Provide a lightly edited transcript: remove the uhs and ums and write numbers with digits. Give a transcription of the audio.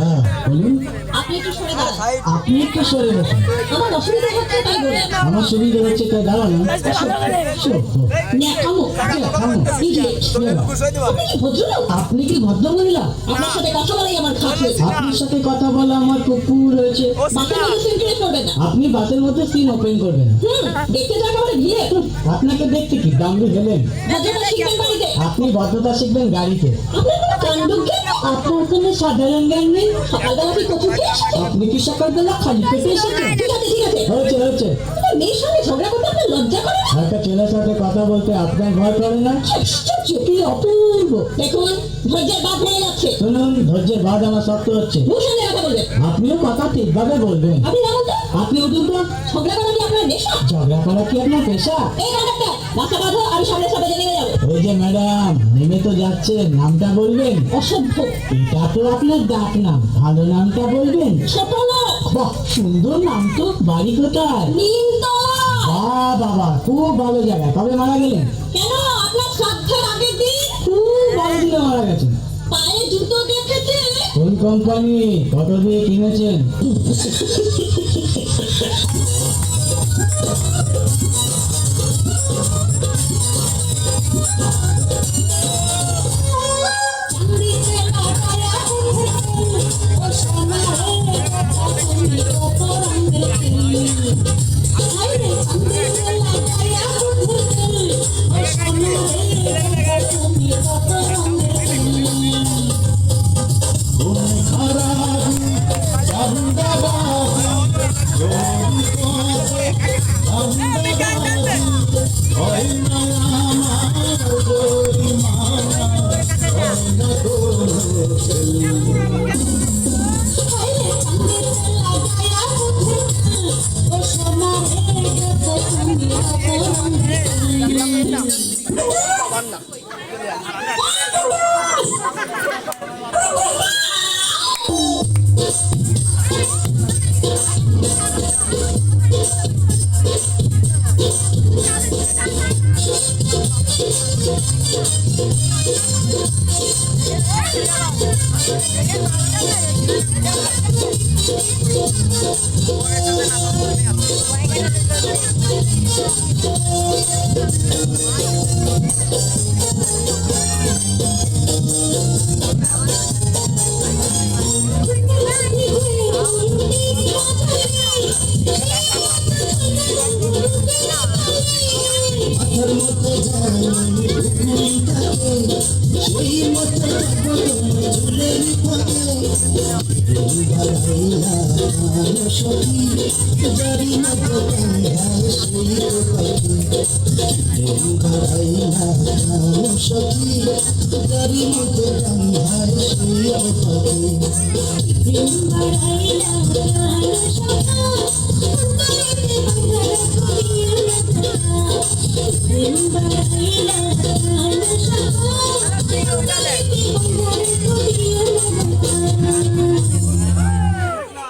হ্যাঁ বলুন। আপনি একটু সরে দাঁড়ান। আপনি একটু সরে বসুন। আমার অসুবিধা হচ্ছে তাই বলে। আমার সুবিধা হচ্ছে তাই দাঁড়ানো। ন্যাকামো। ভদ্রলোক, আপনি কি ভদ্র মহিলা? আপনার সাথে কথা বলাই আমার খারাপ হয়েছে। আপনার সাথে কথা বলা আমার কুকুর হয়েছে। বাসের মধ্যে সিন ক্রিয়েট করবেন না। আপনি বাসের মধ্যে সিন ওপেন করবেন। দেখতে তো একেবারে ভিড়ে। আপনাকে দেখতে কি দামড়ি গেলেন? ভদ্রতা শিখবেন বাড়িতে। আপনি ভদ্রতা শিখবেন গাড়িতে। আপনার কোনো কাণ্ডজ্ঞ আপনার কোনো সাধারণ জ্ঞান নেই। সকালবেলা কি কচু খেয়ে এসেছেন? আপনি কি সকালবেলা খালি পেটে এসেছেন? ঠিক আছে ঠিক আছে। হয়েছে হয়েছে। একটা মেয়ের সঙ্গে ঝগড়া করতে আপনার লজ্জা করে না? একটা ছেলের সাথে কথা বলতে আপনার ভয় করে না? আশ্চর্য। কি অপূর্ব। দেখুন ধৈর্যের বাদ হয়ে যাচ্ছে। শুনুন, ধৈর্যের বাদ আমার শক্ত হচ্ছে। ভূষণে কথা বলবেন। আপনিও কথা ঠিকভাবে বলবেন। আপনি জানেন তো আপনি উঠুন তো। ঝগড়া করা কি আপনার নেশা? ঝগড়া করা কি আপনার পেশা? এই কন্ডাক্টর, রাস্তা বাঁধো, আমি সামনে সামনে নেমে যাবো। ওই যে ম্যাডাম নেমে তো যাচ্ছেন, নামটা বলবেন? অসভ্য। এটা তো আপনার ডাক নাম, ভালো নামটা বলবেন? ছোট লোক। বাহ, সুন্দর নাম তো। বাড়ি কোথায়? নিমতলা। বাহ বাবা, খুব ভালো জায়গা। কবে মারা গেলেন? কেন আপনার শ্রাদ্ধের আগের দিন খুব ভালো দিনে মারা গেছেন। পায়ে জুতো দেখেছে? কোন কোম্পানি, কত দিয়ে কিনেছেন? Bye.